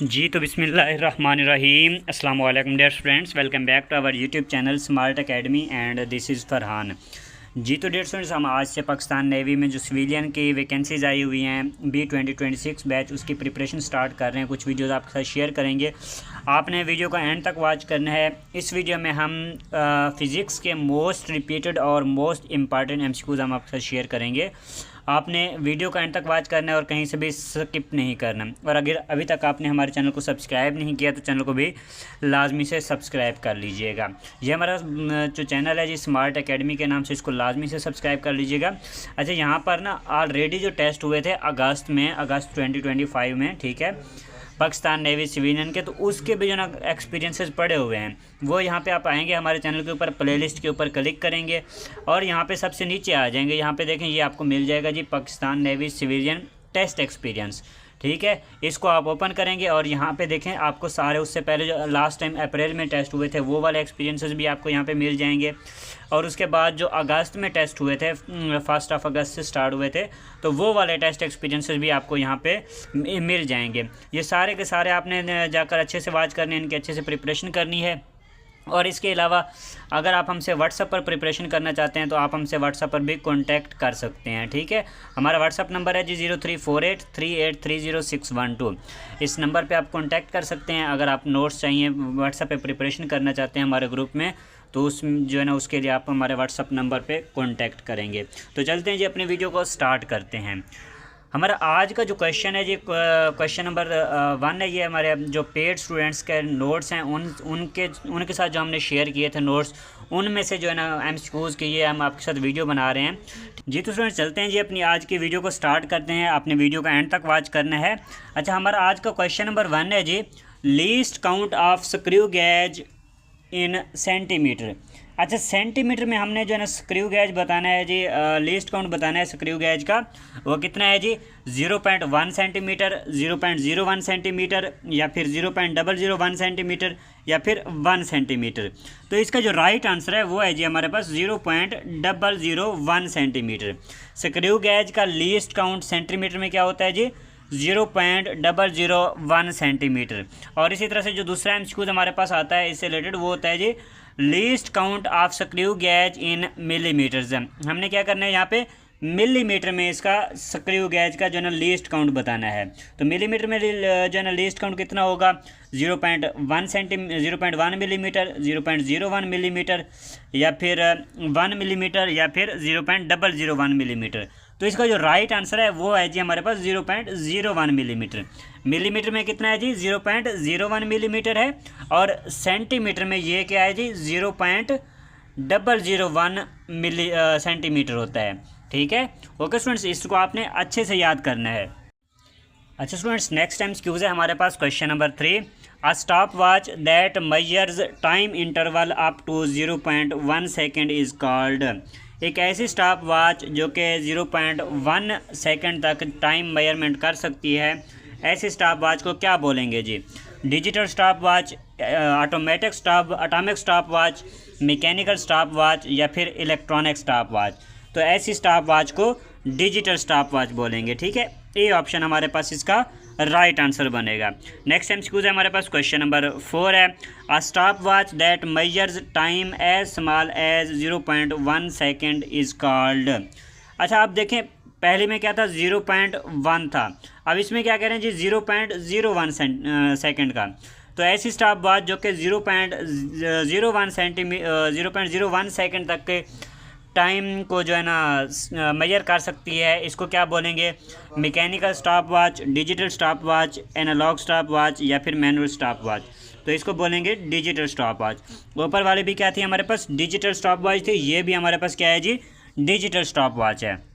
जी तो बिस्मिल्लाहिर्रहमानिर्रहीम अस्सलाम वालेकुम dear friends, welcome back to our YouTube channel Smart Academy and this is Farhan. जी तो डियर फ्रेंड्स, हम आज से पाकिस्तान नेवी में जो सिविलियन की वैकेंसीज़ आई हुई हैं बी 2026 बैच, उसकी प्रिपरेशन स्टार्ट कर रहे हैं। कुछ वीडियोस आपके साथ शेयर करेंगे, आपने वीडियो का एंड तक वॉच करना है। इस वीडियो में हम फ़िज़िक्स के मोस्ट रिपीटेड और मोस्ट इम्पॉर्टेंट एमसीक्यूज़ हम आपके साथ शेयर करेंगे। आपने वीडियो का एंड तक वॉच करना है और कहीं से भी स्किप नहीं करना। और अगर अभी तक आपने हमारे चैनल को सब्सक्राइब नहीं किया तो चैनल को भी लाजमी से सब्सक्राइब कर लीजिएगा। ये हमारा जो चैनल है जी स्मार्ट एकेडमी के नाम से, इसको लाजमी से सब्सक्राइब कर लीजिएगा। अच्छा, यहाँ पर ना ऑलरेडी जो टेस्ट हुए थे अगस्त 2025 में, ठीक है, पाकिस्तान नेवी सिविलियन के, तो उसके भी जो ना एक्सपीरियंसेस पड़े हुए हैं वो यहाँ पे आप आएंगे हमारे चैनल के ऊपर, प्लेलिस्ट के ऊपर क्लिक करेंगे और यहाँ पे सबसे नीचे आ जाएंगे। यहाँ पे देखें, ये आपको मिल जाएगा जी Pakistan navy civilian test experience, ठीक है। इसको आप ओपन करेंगे और यहाँ पे देखें आपको सारे उससे पहले जो लास्ट टाइम अप्रैल में टेस्ट हुए थे वो वाले एक्सपीरियंसेस भी आपको यहाँ पे मिल जाएंगे। और उसके बाद जो अगस्त में टेस्ट हुए थे, 1 अगस्त से स्टार्ट हुए थे, तो वो वाले टेस्ट एक्सपीरियंसेस भी आपको यहाँ पे मिल जाएंगे। ये सारे के सारे आपने जाकर अच्छे से वॉच करने, इनकी अच्छे से प्रिपरेशन करनी है। और इसके अलावा अगर आप हमसे व्हाट्सएप पर प्रिपरेशन करना चाहते हैं तो आप हमसे व्हाट्सएप पर भी कांटेक्ट कर सकते हैं, ठीक है। हमारा व्हाट्सएप नंबर है जी 034838306112। इस नंबर पे आप कांटेक्ट कर सकते हैं। अगर आप नोट्स चाहिए, व्हाट्सएप पे प्रिपरेशन करना चाहते हैं हमारे ग्रुप में, तो उस जो है ना उसके लिए आप हमारे व्हाट्सएप नंबर पे कांटेक्ट करेंगे। तो चलते हैं जी, अपनी वीडियो को स्टार्ट करते हैं। हमारा आज का जो क्वेश्चन है जी, क्वेश्चन नंबर 1 है। ये हमारे जो पेड स्टूडेंट्स के नोट्स हैं उनके साथ जो हमने शेयर किए थे नोट्स, उनमें से जो है ना एमसीक्यूज़ के ये हम आपके साथ वीडियो बना रहे हैं। जी तो स्टूडेंट्स, चलते हैं जी, अपनी आज की वीडियो को स्टार्ट करते हैं। आपने वीडियो का एंड तक वॉच करना है। अच्छा, हमारा आज का क्वेश्चन नंबर 1 है जी, least count of screw gauge in centimetre. अच्छा, सेंटीमीटर में हमने जो है ना स्क्रू गेज बताना है जी, लीस्ट काउंट बताना है स्क्रू गेज का। वो कितना है जी, 0.1 सेंटीमीटर, 0.01 सेंटीमीटर, या फिर 0.001 सेंटीमीटर, या फिर 1 सेंटीमीटर। तो इसका जो राइट आंसर है वो है जी हमारे पास 0.001 सेंटीमीटर। स्क्रू गेज का लीस्ट काउंट सेंटीमीटर में क्या होता है जी, 0.001 सेंटीमीटर। और इसी तरह से जो दूसरा एमसीक्यू हमारे पास आता है इससे रिलेटेड, वो होता है जी least count of screw gauge in millimetres. हमने क्या करना है यहाँ पे, मिलीमीटर में इसका स्क्रू गेज का जो है ना लीस्ट काउंट बताना है। तो मिलीमीटर में जो है ना लीस्ट काउंट कितना होगा, 0.1 मिलीमीटर, 0.01 मिलीमीटर, या फिर 1 मिलीमीटर, या फिर 0.001 मिलीमीटर। तो इसका जो राइट आंसर है वो है जी हमारे पास 0.01 मिलीमीटर। मिलीमीटर में कितना है जी, 0.01 मिलीमीटर है। और सेंटीमीटर में ये क्या है जी, 0.001 सेंटीमीटर होता है, ठीक है। ओके स्टूडेंट्स, इसको आपने अच्छे से याद करना है। अच्छा स्टूडेंट्स, नेक्स्ट एमसीक्यूज है हमारे पास question number 3। A stop watch that measures time interval up to 0.1 second is called. एक ऐसी स्टॉप वॉच जो कि 0.1 सेकेंड तक टाइम मेजरमेंट कर सकती है, ऐसी स्टॉप वॉच को क्या बोलेंगे जी। Digital stop watch, automatic stop watch, mechanical stop watch, या फिर इलेक्ट्रॉनिक स्टॉप वॉच। तो ऐसी स्टॉप वॉच को डिजिटल स्टॉप वॉच बोलेंगे, ठीक है। ये ऑप्शन हमारे पास इसका राइट आंसर बनेगा। नेक्स्ट एमसीक्यू है हमारे पास क्वेश्चन नंबर 4 है। A stop watch that measures time as small as 0.1 second is called. अच्छा, आप देखें पहले में क्या था, 0.1 था, अब इसमें क्या कह रहे हैं जी, 0.01 सेकेंड का। तो ऐसी स्टॉप वॉच जो कि 0.01 सेकेंड तक के टाइम को जो है ना मेजर कर सकती है, इसको क्या बोलेंगे, mechanical stop watch, digital stop watch, analog stop watch, या फिर मैनुअल स्टॉप वॉच। तो इसको बोलेंगे डिजिटल स्टॉप वॉच। ऊपर वाले भी क्या थी हमारे पास, डिजिटल स्टॉप वॉच थी, ये भी हमारे पास क्या है जी, डिजिटल स्टॉप वॉच है।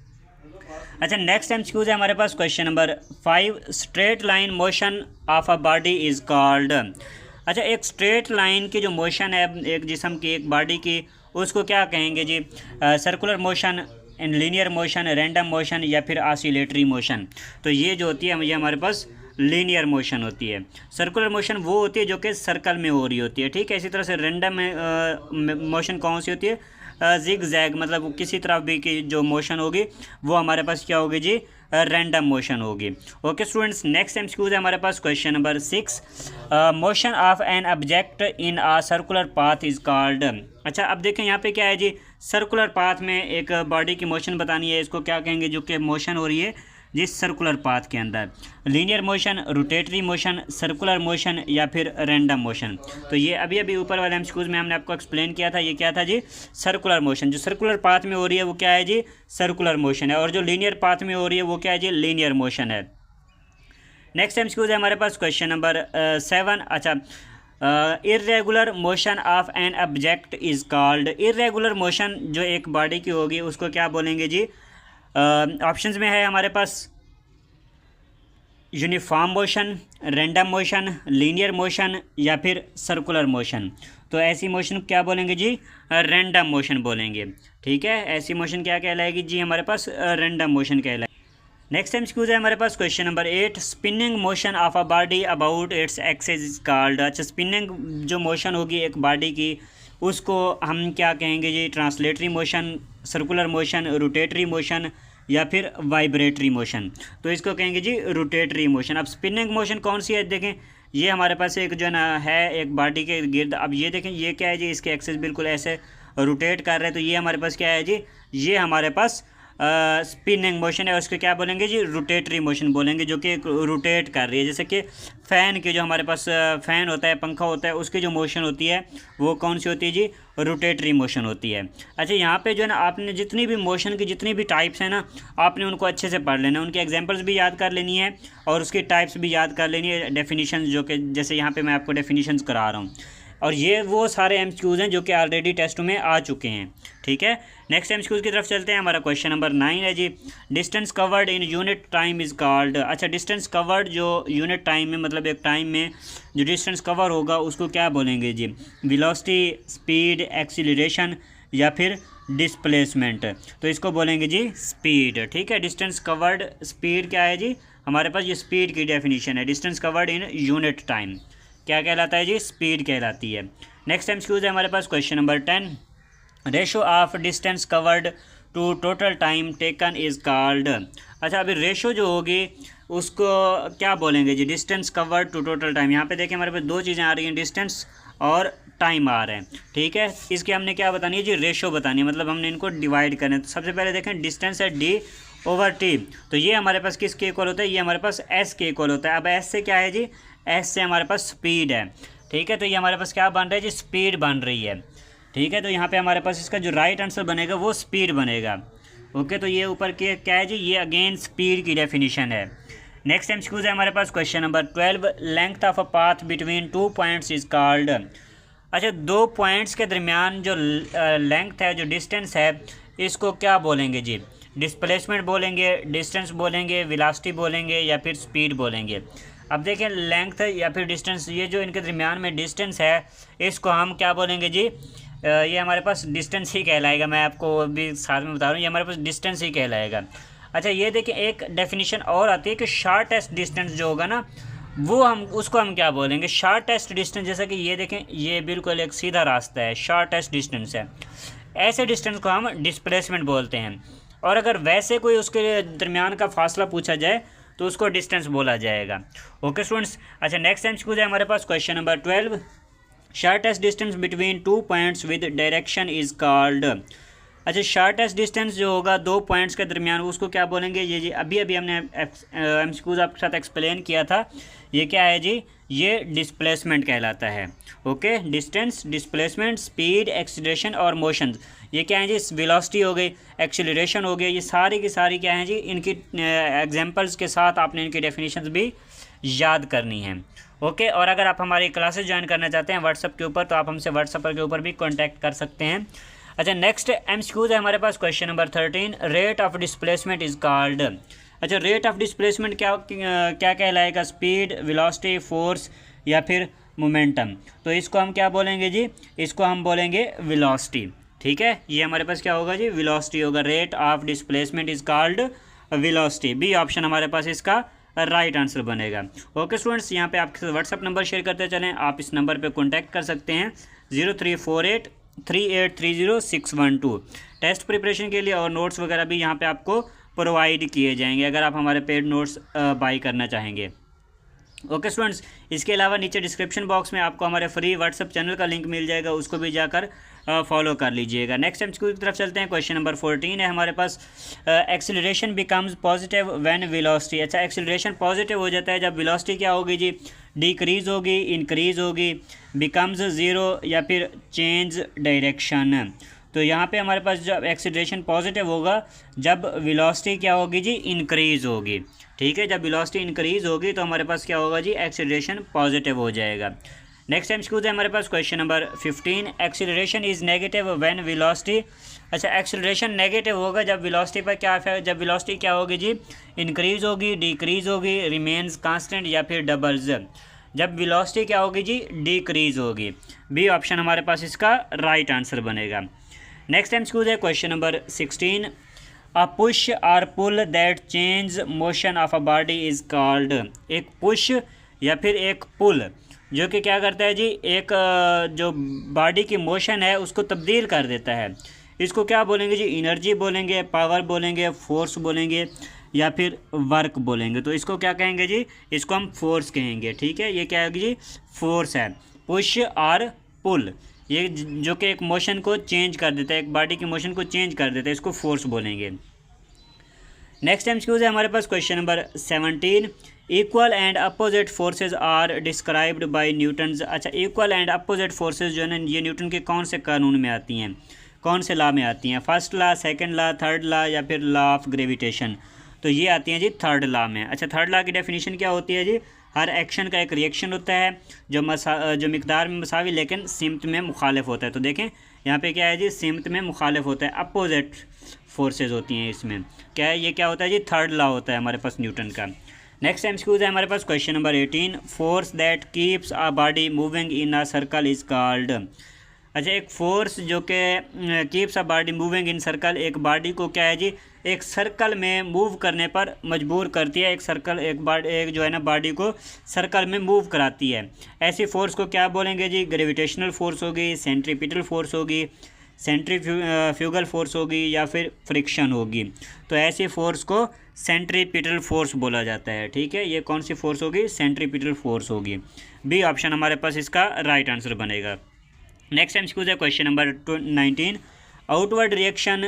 अच्छा, नेक्स्ट एमसीक्यू है हमारे पास question number 5। Straight line motion of a body is called. अच्छा, एक स्ट्रेट लाइन की जो मोशन है एक जिस्म की, एक बॉडी की, उसको क्या कहेंगे जी, circular motion, linear motion, random motion, या फिर ऑसिलेटरी मोशन। तो ये जो होती है ये हमारे पास लीनियर मोशन होती है। सर्कुलर मोशन वो होती है जो कि सर्कल में हो रही होती है, ठीक है। इसी तरह से रैंडम मोशन कौन सी होती है, जिग जैग, मतलब किसी तरफ भी की जो मोशन होगी वो हमारे पास क्या होगी जी, रैंडम मोशन होगी। ओके स्टूडेंट्स, नेक्स्ट एमसीक्यूज है हमारे पास question number 6, motion of an object in a circular path is called. अच्छा, अब देखें यहाँ पे क्या है जी, सर्कुलर पाथ में एक बॉडी की मोशन बतानी है, इसको क्या कहेंगे, जो कि मोशन हो रही है जिस सर्कुलर पाथ के अंदर, linear motion, rotatory motion, circular motion या फिर रैंडम मोशन। तो ये अभी अभी ऊपर वाले एमसीक्यूज में हमने आपको एक्सप्लेन किया था, ये क्या था जी, सर्कुलर मोशन। जो सर्कुलर पाथ में हो रही है वो क्या है जी, सर्कुलर मोशन है, और जो लीनियर पाथ में हो रही है वो क्या है जी, लीनियर मोशन है। नेक्स्ट एमसीक्यूज है हमारे पास क्वेश्चन नंबर 7। अच्छा, irregular motion of an object is called. Irregular motion जो एक बॉडी की होगी उसको क्या बोलेंगे जी, ऑप्शंस में है हमारे पास uniform motion, random motion, linear motion या फिर सर्कुलर मोशन। तो ऐसी मोशन क्या बोलेंगे जी, रैंडम मोशन बोलेंगे। ठीक है, ऐसी मोशन क्या कहलाएगी जी, हमारे पास रैंडम मोशन कहलाएगी। नेक्स्ट एमसीक्यूज है हमारे पास question number 8, spinning motion of a body about its axis is called. अच्छा, स्पिनिंग जो मोशन होगी एक बॉडी की उसको हम क्या कहेंगे जी, translatory motion, circular motion, rotatory motion या फिर वाइब्रेटरी मोशन। तो इसको कहेंगे जी रोटेटरी मोशन। अब स्पिनिंग मोशन कौन सी है, देखें ये हमारे पास एक जो ना है एक बॉडी के गिर्द, अब ये देखें ये क्या है जी, इसके एक्सिस बिल्कुल ऐसे रोटेट कर रहे हैं, तो ये हमारे पास क्या है जी, ये हमारे पास स्पिनिंग मोशन है, और उसको क्या बोलेंगे जी, रोटेटरी मोशन बोलेंगे, जो कि रोटेट कर रही है। जैसे कि फ़ैन की जो हमारे पास फ़ैन होता है, पंखा होता है, उसकी जो मोशन होती है वो कौन सी होती है जी, रोटेटरी मोशन होती है। अच्छा, यहाँ पे जो है ना आपने जितनी भी मोशन की जितनी भी टाइप्स हैं ना, आपने उनको अच्छे से पढ़ लेना, उनके एग्जांपल्स भी याद कर लेनी है और उसकी टाइप्स भी याद कर लेनी है, डेफिनेशन जो कि जैसे यहाँ पे मैं आपको डेफिनेशंस करा रहा हूँ, और ये वो सारे एमसीक्यूज़ हैं जो कि ऑलरेडी टेस्टों में आ चुके हैं। ठीक है, नेक्स्ट एमसीक्यूज़ की तरफ चलते हैं। हमारा क्वेश्चन नंबर 9 है जी, distance covered in unit time is called. अच्छा, डिस्टेंस कवर्ड जो यूनिट टाइम में, मतलब एक टाइम में जो डिस्टेंस कवर होगा उसको क्या बोलेंगे जी, वेलोसिटी, स्पीड, एक्सीलरेशन या फिर डिस्प्लेसमेंट। तो इसको बोलेंगे जी स्पीड। ठीक है, डिस्टेंस कवर्ड, स्पीड क्या है जी, हमारे पास ये स्पीड की डेफिनेशन है। Distance covered in unit time क्या कहलाता है जी, स्पीड कहलाती है। नेक्स्ट एमसीक्यूज है हमारे पास question number 10, ratio of distance covered to total time taken is called. अच्छा, अभी रेशो जो होगी उसको क्या बोलेंगे जी, distance covered to total time. यहाँ पे देखिए हमारे पास दो चीज़ें आ रही हैं, डिस्टेंस और टाइम आ रहे हैं। ठीक है, इसकी हमने क्या बतानी है जी, रेशो बतानी है, मतलब हमने इनको डिवाइड करना है। तो सबसे पहले देखें, डिस्टेंस है d/t, तो ये हमारे पास किसके इक्वल होता है, ये हमारे पास s के इक्वल होता है। अब s से क्या है जी, s से हमारे पास स्पीड है। ठीक है, तो ये हमारे पास क्या बन रहा है जी, स्पीड बन रही है। ठीक है, तो यहाँ पे हमारे पास इसका जो राइट आंसर बनेगा वो स्पीड बनेगा। ओके, तो ये ऊपर के क्या है जी, ये अगेन स्पीड की डेफिनेशन है। नेक्स्ट एमसीक्यूज है हमारे पास question number 12, length of a path between 2 points is called. अच्छा, 2 पॉइंट्स के दरमियान जो लेंथ है, जो डिस्टेंस है, इसको क्या बोलेंगे जी, डिस्प्लेसमेंट बोलेंगे, डिस्टेंस बोलेंगे, वेलोसिटी बोलेंगे या फिर स्पीड बोलेंगे। अब देखें, लेंथ या फिर डिस्टेंस, ये जो इनके दरमियान में डिस्टेंस है इसको हम क्या बोलेंगे जी, ये हमारे पास डिस्टेंस ही कहलाएगा। मैं आपको अभी साथ में बता रहा हूँ, ये हमारे पास डिस्टेंस ही कहलाएगा। अच्छा, ये देखिए एक डेफिनेशन और आती है कि शॉर्टेस्ट डिस्टेंस जो होगा ना, वो हम उसको हम क्या बोलेंगे, शॉर्टेस्ट डिस्टेंस। जैसा कि ये देखें, ये बिल्कुल एक सीधा रास्ता है, शॉर्टेस्ट डिस्टेंस है, ऐसे डिस्टेंस को हम डिस्प्लेसमेंट बोलते हैं। और अगर वैसे कोई उसके दरमियान का फासला पूछा जाए तो उसको डिस्टेंस बोला जाएगा। ओके स्टूडेंट्स, अच्छा नेक्स्ट एमसीक्यू है हमारे पास question number 12, shortest distance between 2 points with direction is called. अच्छा, शॉर्टेस्ट डिस्टेंस जो होगा 2 पॉइंट्स के दरमियान, उसको क्या बोलेंगे, ये जी अभी अभी हमने एमसीक्यूज आपके साथ एक्सप्लेन किया था। ये क्या है जी, ये डिस्प्लेसमेंट कहलाता है। Okay, distance, displacement, speed, acceleration और मोशन, ये क्या है जी, वेलोसिटी हो गई, एक्सीलरेशन हो गया, ये सारी की सारी क्या है जी, इनकी एग्जांपल्स के साथ आपने इनकी डेफिनेशंस भी याद करनी है। ओके, और अगर आप हमारी क्लासेस ज्वाइन करना चाहते हैं व्हाट्सएप के ऊपर, तो आप हमसे व्हाट्सएप के ऊपर भी कॉन्टैक्ट कर सकते हैं। अच्छा, नेक्स्ट एमसीक्यूज है हमारे पास question number 13, rate of displacement is called. अच्छा, रेट ऑफ डिस्प्लेसमेंट क्या कहलाएगा, स्पीड, वेलोसिटी, फोर्स या फिर मोमेंटम। तो इसको हम क्या बोलेंगे जी, इसको हम बोलेंगे वेलोसिटी। ठीक है, ये हमारे पास क्या होगा जी, वेलोसिटी होगा। Rate of displacement is called velocity. B option हमारे पास इसका राइट आंसर बनेगा। ओके स्टूडेंट्स, यहाँ पे आपके व्हाट्सअप नंबर शेयर करते चलें, आप इस नंबर पे कॉन्टैक्ट कर सकते हैं 03483830 612। टेस्ट प्रिपरेशन के लिए और नोट्स वगैरह भी यहाँ पे आपको प्रोवाइड किए जाएंगे अगर आप हमारे पेड नोट्स बाई करना चाहेंगे। ओके स्टूडेंट्स, इसके अलावा नीचे डिस्क्रिप्शन बॉक्स में आपको हमारे फ्री व्हाट्सअप चैनल का लिंक मिल जाएगा, उसको भी जाकर फॉलो कर लीजिएगा। नेक्स्ट एमसीक्यू की तरफ चलते हैं। क्वेश्चन नंबर 14 है हमारे पास, acceleration becomes positive when velocity. अच्छा, एक्सीलरेशन पॉजिटिव हो जाता है जब वेलोसिटी क्या होगी जी, डिक्रीज़ होगी, इंक्रीज़ होगी, बिकम्स ज़ीरो या फिर चेंज डायरेक्शन। तो यहाँ पे हमारे पास जब एक्सीलरेशन पॉजिटिव होगा जब वेलोसिटी क्या होगी जी, इंक्रीज़ होगी। ठीक है, जब वेलोसिटी इंक्रीज़ होगी तो हमारे पास क्या होगा जी, एक्सीलरेशन पॉजिटिव हो जाएगा। नेक्स्ट एमसीक्यू है हमारे पास question number 15, acceleration is negative when velocity. अच्छा, एक्सीलरेशन नेगेटिव होगा जब वेलोसिटी पर क्या, जब वेलोसिटी क्या होगी जी, इंक्रीज़ होगी, डिक्रीज़ होगी, रिमेन्स कांस्टेंट या फिर डबल्स। जब वेलोसिटी क्या होगी जी, डिक्रीज़ होगी। बी ऑप्शन हमारे पास इसका राइट आंसर बनेगा। नेक्स्ट एमसीक्यू है question number 16, a push or pull that change motion of a body is called. एक पुश या फिर एक पुल जो कि क्या करता है जी, एक जो बॉडी की मोशन है उसको तब्दील कर देता है, इसको क्या बोलेंगे जी, एनर्जी बोलेंगे, पावर बोलेंगे, फोर्स बोलेंगे या फिर वर्क बोलेंगे। तो इसको क्या कहेंगे जी, इसको हम फोर्स कहेंगे। ठीक है, ये क्या है जी, फोर्स है, पुश और पुल, ये जो कि एक मोशन को चेंज कर देता है, एक बॉडी की मोशन को चेंज कर देता है, इसको फोर्स बोलेंगे। नेक्स्ट एमसीक्यू है हमारे पास question number 17, equal and opposite forces are described by Newton's. अच्छा, इक्वल एंड अपोजिट फोर्सेज जो है ना, ये न्यूटन के कौन से कानून में आती हैं, कौन से लॉ में आती हैं, first law, second law, third law या फिर लॉ ऑफ ग्रेविटेशन। तो ये आती हैं जी थर्ड लॉ में। अच्छा, थर्ड लॉ की डेफिनेशन क्या होती है जी, हर एक्शन का एक रिएक्शन होता है जो मिकदार में मसावी लेकिन सिमत में मुखालिफ होता है। तो देखें यहाँ पे क्या है जी, सिमत में मुखालिफ होता है, अपोजिट फोर्सेज होती हैं इसमें। क्या है ये, क्या होता है जी, थर्ड लॉ होता है हमारे पास न्यूटन का। नेक्स्ट एमसीक्यू है हमारे पास question number 18, force that keeps a body moving in a circle is called. अच्छा, एक फोर्स जो कि keeps a body moving in circle, एक बॉडी को क्या है जी, एक सर्कल में मूव करने पर मजबूर करती है, एक जो है ना बॉडी को सर्कल में मूव कराती है। ऐसी फोर्स को क्या बोलेंगे जी, ग्रेविटेशनल फोर्स होगी, सेंट्रीपिटल फोर्स होगी, सेंट्रीफ्यूगल फोर्स होगी या फिर फ्रिक्शन होगी। तो ऐसी फोर्स को सेंट्रीपिटल फोर्स बोला जाता है। ठीक है, ये कौन सी फोर्स होगी, सेंट्रीपिटल फोर्स होगी। बी ऑप्शन हमारे पास इसका राइट आंसर बनेगा। नेक्स्ट एमसीक्यू है question number 19, outward reaction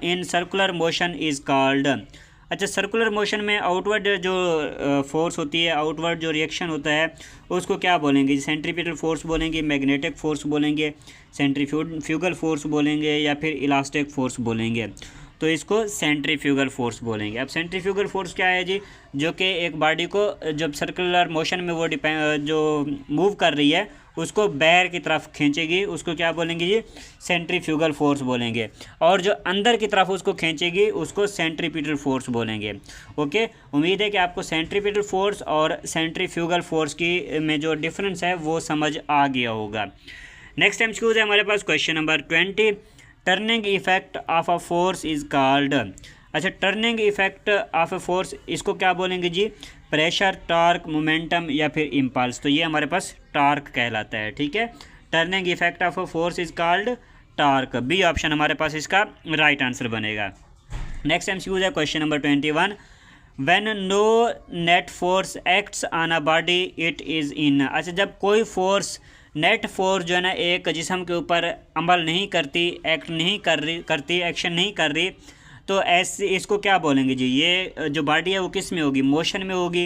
in circular motion is called. अच्छा, सर्कुलर मोशन में आउटवर्ड जो फोर्स होती है, आउटवर्ड जो रिएक्शन होता है उसको क्या बोलेंगे, सेंट्रीपिटल फोर्स बोलेंगे, मैग्नेटिक फोर्स बोलेंगे, सेंट्रीफ्यूगल फोर्स बोलेंगे या फिर इलास्टिक फोर्स बोलेंगे। तो इसको सेंट्रीफ्यूगल फोर्स बोलेंगे। अब सेंट्रीफ्यूगल फोर्स क्या है जी, जो कि एक बॉडी को जब सर्कुलर मोशन में वो जो मूव कर रही है उसको बैर की तरफ खींचेगी, उसको क्या बोलेंगे जी, सेंट्रीफ्यूगल फोर्स बोलेंगे। और जो अंदर की तरफ उसको खींचेगी उसको सेंट्रीपिटल फोर्स बोलेंगे। ओके, उम्मीद है कि आपको सेंट्रीपिटल फोर्स और सेंट्रीफ्यूगल फोर्स की में जो डिफरेंस है वो समझ आ गया होगा। नेक्स्ट एमसीक्यू है हमारे पास question number 20, turning effect of a force is called. अच्छा, turning effect of a force, इसको क्या बोलेंगे जी, प्रेशर, टॉर्क, मोमेंटम या फिर इम्पल्स। तो ये हमारे पास टॉर्क कहलाता है। ठीक है, turning effect of a force is called torque. B option हमारे पास इसका राइट आंसर बनेगा। नेक्स्ट एमसीक्यू है question number 21, when no net force acts on a body it is in. अच्छा, जब कोई फोर्स, नेट फोर्स जो है ना एक जिस्म के ऊपर अमल नहीं करती, एक्ट नहीं करती, एक्शन नहीं कर रही, तो ऐसे इसको क्या बोलेंगे जी, ये जो बॉडी है वो किस में होगी, मोशन में होगी,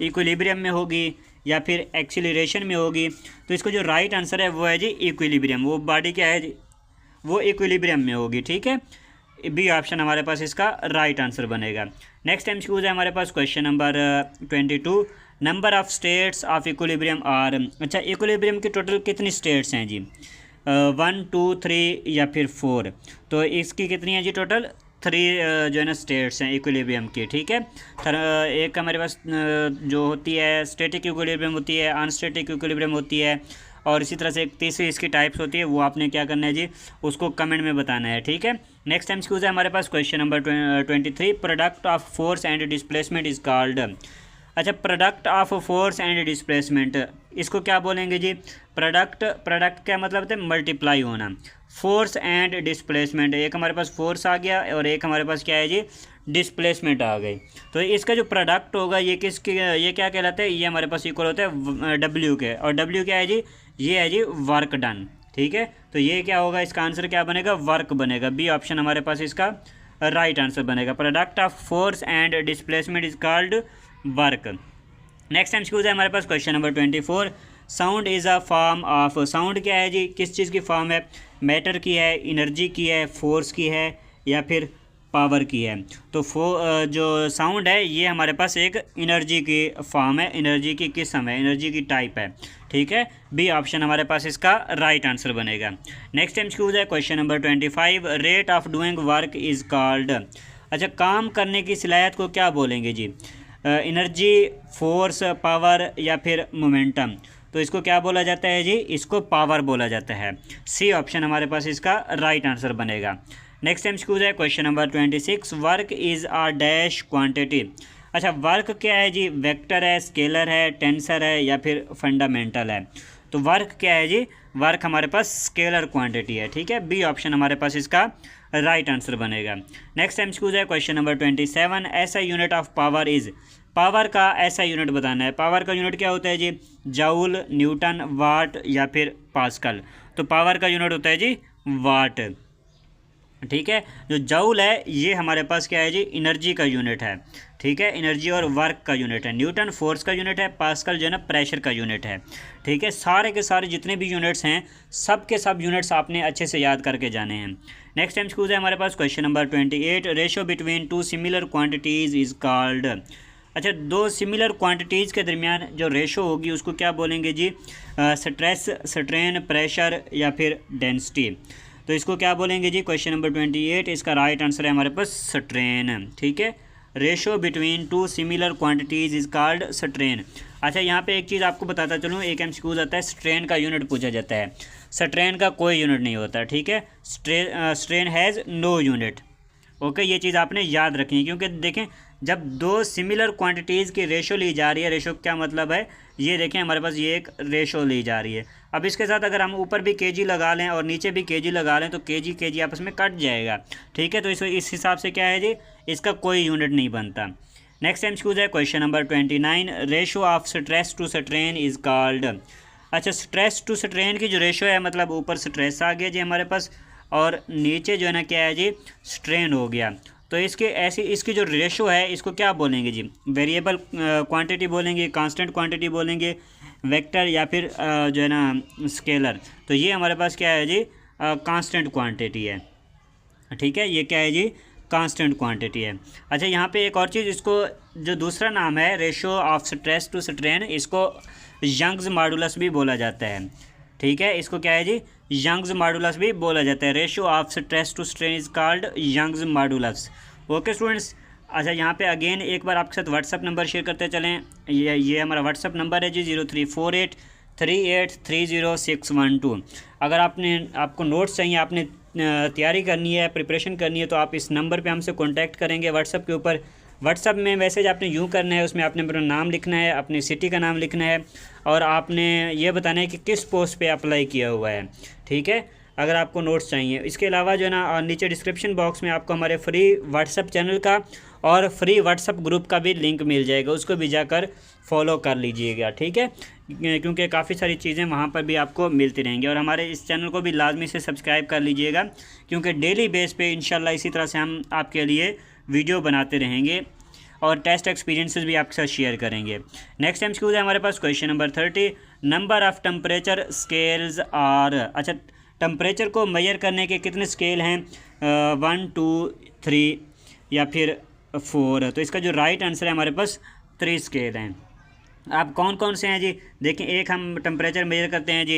इक्विलिब्रियम में होगी या फिर एक्सीलरेशन में होगी। तो इसको जो राइट आंसर है वो है जी इक्विलिब्रियम। वो बॉडी क्या है जी, वो इक्विलिब्रियम में होगी। ठीक है, बी ऑप्शन हमारे पास इसका राइट आंसर बनेगा। नेक्स्ट एमसीक्यू है हमारे पास question number 22, number of states of equilibrium are. अच्छा, इक्विलिब्रियम की टोटल कितनी स्टेट्स हैं जी, 1 2 3 या फिर 4। तो इसकी कितनी है जी, टोटल 3 जो है ना स्टेट्स हैं इक्विलिब्रियम की। ठीक है, एक हमारे पास जो होती है स्टैटिक इक्विलिब्रियम होती है, अनस्टैटिक इक्विलिब्रियम होती है, और इसी तरह से एक तीसरी इसकी टाइप्स होती है, वो आपने क्या करना है जी, उसको कमेंट में बताना है। ठीक है, नेक्स्ट एमसीक्यू है हमारे पास question number 23, product of force and displacement is called. अच्छा, product of force and displacement, इसको क्या बोलेंगे जी, प्रोडक्ट क्या मतलब होता है, मल्टीप्लाई होना। फोर्स एंड डिस्प्लेसमेंट, एक हमारे पास फोर्स आ गया और एक हमारे पास क्या है जी, डिस्प्लेसमेंट आ गई। तो इसका जो प्रोडक्ट होगा ये ये क्या कहलाता है, ये हमारे पास इक्वल होता है W के, और W क्या है जी, ये है जी वर्क डन। ठीक है, तो ये क्या होगा, इसका आंसर क्या बनेगा, वर्क बनेगा। बी ऑप्शन हमारे पास इसका राइट आंसर बनेगा। Product of force and displacement is called work. Next MCQ है हमारे पास question number 24। Sound is a form of, sound क्या है जी, किस चीज़ की फॉर्म है, मैटर की है, एनर्जी की है, फोर्स की है, या फिर पावर की है। तो जो साउंड है ये हमारे पास एक एनर्जी की फॉर्म है, एनर्जी की किस्म है, एनर्जी की टाइप है। ठीक है, बी ऑप्शन हमारे पास इसका राइट आंसर बनेगा। नेक्स्ट एमसीक्यू है question number 25। Rate of doing work is called, अच्छा काम करने की सलाहियत को क्या बोलेंगे जी, एनर्जी, फोर्स, पावर, या फिर मोमेंटम। तो इसको क्या बोला जाता है जी, इसको पावर बोला जाता है। सी ऑप्शन हमारे पास इसका राइट आंसर बनेगा। नेक्स्ट एमसीक्यू है question number 26। Work is a dash quantity, अच्छा वर्क क्या है जी, वेक्टर है, स्केलर है, टेंसर है, या फिर फंडामेंटल है। तो वर्क क्या है जी, वर्क हमारे पास स्केलर क्वांटिटी है। ठीक है, बी ऑप्शन हमारे पास इसका राइट आंसर बनेगा। नेक्स्ट एमसीक्यू है क्वेश्चन नंबर 27। ऐसा unit of power is, power का ऐसा यूनिट बताना है। पावर का यूनिट क्या होता है जी, जूल, न्यूटन, वाट, या फिर पास्कल। तो पावर का यूनिट होता है जी वाट। ठीक है, जो जूल है ये हमारे पास क्या है जी, एनर्जी का यूनिट है। ठीक है, एनर्जी और वर्क का यूनिट है। न्यूटन फोर्स का यूनिट है, पास्कल जो है ना प्रेशर का यूनिट है। ठीक है, सारे के सारे जितने भी यूनिट्स हैं सब के सब यूनिट्स आपने अच्छे से याद करके जाने हैं। नेक्स्ट एमसीक्यू है हमारे पास question number 28। Ratio between two similar quantities is called, अच्छा दो सिमिलर क्वांटिटीज़ के दरमियान जो रेशो होगी उसको क्या बोलेंगे जी, स्ट्रेस, स्ट्रेन, प्रेशर, या फिर डेंसिटी। तो इसको क्या बोलेंगे जी, क्वेश्चन नंबर 28 इसका राइट आंसर है हमारे पास स्ट्रेन। ठीक है, ratio between two similar quantities is called strain. अच्छा यहाँ पे एक चीज़ आपको बताता चलूँ, एक एमसीक्यू आता है स्ट्रेन का यूनिट पूछा जाता है। स्ट्रेन का कोई यूनिट नहीं होता। ठीक है, strain has no unit. Okay, ये चीज़ आपने याद रखनी है, क्योंकि देखें जब दो सिमिलर क्वांटिटीज़ की रेशो ली जा रही है, रेशो क्या मतलब है, ये देखें हमारे पास ये एक रेशो ली जा रही है। अब इसके साथ अगर हम ऊपर भी केजी लगा लें और नीचे भी केजी लगा लें तो केजी आपस में कट जाएगा। ठीक है, तो इस हिसाब से क्या है जी, इसका कोई यूनिट नहीं बनता। नेक्स्ट एमसीक्यू है question number 29। Ratio of stress to strain is called, अच्छा स्ट्रेस टू स्ट्रेन की जो रेशो है, मतलब ऊपर स्ट्रेस आ गया जी हमारे पास और नीचे जो है ना क्या है जी, स्ट्रेन हो गया। तो इसकी जो रेशो है इसको क्या बोलेंगे जी, वेरिएबल क्वांटिटी बोलेंगे, कांस्टेंट क्वांटिटी बोलेंगे, वेक्टर, या फिर जो है ना स्केलर। तो ये हमारे पास क्या है जी, कांस्टेंट क्वांटिटी है। ठीक है, ये क्या है जी, कांस्टेंट क्वांटिटी है। अच्छा यहाँ पे एक और चीज़, इसको जो दूसरा नाम है ratio of stress to strain, इसको यंग्स मॉडुलस भी बोला जाता है। ठीक है, इसको क्या है जी, यंग्स मॉडुलस भी बोला जाता है। Ratio of stress to strain is called Young's modulus. Okay students, अच्छा यहाँ पे अगेन एक बार आपके साथ व्हाट्सअप नंबर शेयर करते चलें। ये हमारा व्हाट्सअप नंबर है जी 0348380612। अगर आपको नोट्स चाहिए, आपने तैयारी करनी है, प्रिपरेशन करनी है, तो आप इस नंबर पे हमसे कांटेक्ट करेंगे व्हाट्सअप के ऊपर। व्हाट्सअप में मैसेज आपने यूँ करना है, उसमें आपने अपना नाम लिखना है, अपनी सिटी का नाम लिखना है, और आपने ये बताना है कि किस पोस्ट पे अप्लाई किया हुआ है। ठीक है, अगर आपको नोट्स चाहिए। इसके अलावा जो है ना नीचे डिस्क्रिप्शन बॉक्स में आपको हमारे फ्री व्हाट्सअप चैनल का और फ्री व्हाट्सअप ग्रुप का भी लिंक मिल जाएगा, उसको भी जाकर फॉलो कर लीजिएगा। ठीक है, क्योंकि काफ़ी सारी चीज़ें वहाँ पर भी आपको मिलती रहेंगी। और हमारे इस चैनल को भी लाजमी से सब्सक्राइब कर लीजिएगा, क्योंकि डेली बेस पे इंशाल्लाह इसी तरह से हम आपके लिए वीडियो बनाते रहेंगे और टेस्ट एक्सपीरियंसेस भी आपके साथ शेयर करेंगे। नेक्स्ट एमसीक्यू है हमारे पास question number 30। Number of temperature scales are, अच्छा टेम्परेचर को मेजर करने के कितने स्केल हैं, 1 2 3 या फिर 4। तो इसका जो राइट आंसर है हमारे पास 3 स्केल हैं। आप कौन कौन से हैं जी, देखें एक हम टेम्परेचर मेजर करते हैं जी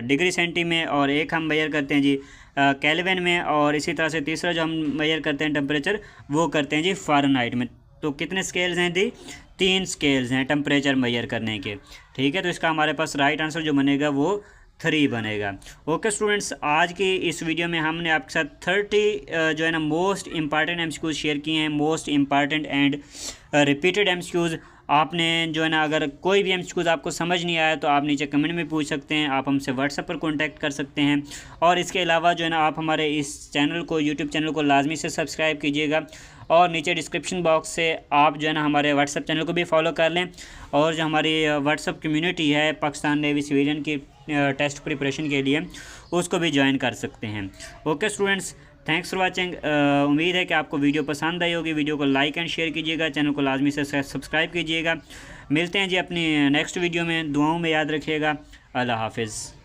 डिग्री सेंटी में, और एक हम मेजर करते हैं जी केल्विन में, और इसी तरह से तीसरा जो हम मेजर करते हैं टेम्परेचर वो करते हैं जी फ़ारेनहाइट में। तो कितने स्केल्स हैं जी, 3 स्केल्स हैं टेम्परेचर मेजर करने के। ठीक है, तो इसका हमारे पास राइट आंसर जो बनेगा वो 3 बनेगा। ओके स्टूडेंट्स, आज की इस वीडियो में हमने आपके साथ 30 जो है ना मोस्ट इंपॉर्टेंट एमसीक्यूज़ शेयर किए हैं, most important and repeated MCQs. आपने जो है ना अगर कोई भी एमसीक्यूज़ आपको समझ नहीं आया तो आप नीचे कमेंट में पूछ सकते हैं, आप हमसे व्हाट्सएप पर कांटेक्ट कर सकते हैं। और इसके अलावा जो है ना आप हमारे इस चैनल को, यूट्यूब चैनल को लाजमी से सब्सक्राइब कीजिएगा और नीचे डिस्क्रिप्शन बॉक्स से आप जो है ना हमारे व्हाट्सएप चैनल को भी फॉलो कर लें, और जो हमारी व्हाट्सएप कम्युनिटी है पाकिस्तान नेवी सिविलियन की टेस्ट प्रिपरेशन के लिए, उसको भी ज्वाइन कर सकते हैं। Okay students, thanks for watching. उम्मीद है कि आपको वीडियो पसंद आई होगी। वीडियो को लाइक एंड शेयर कीजिएगा, चैनल को लाजमी से सब्सक्राइब कीजिएगा। मिलते हैं जी अपनी नेक्स्ट वीडियो में। दुआओं में याद रखिएगा। अल्लाह हाफिज़।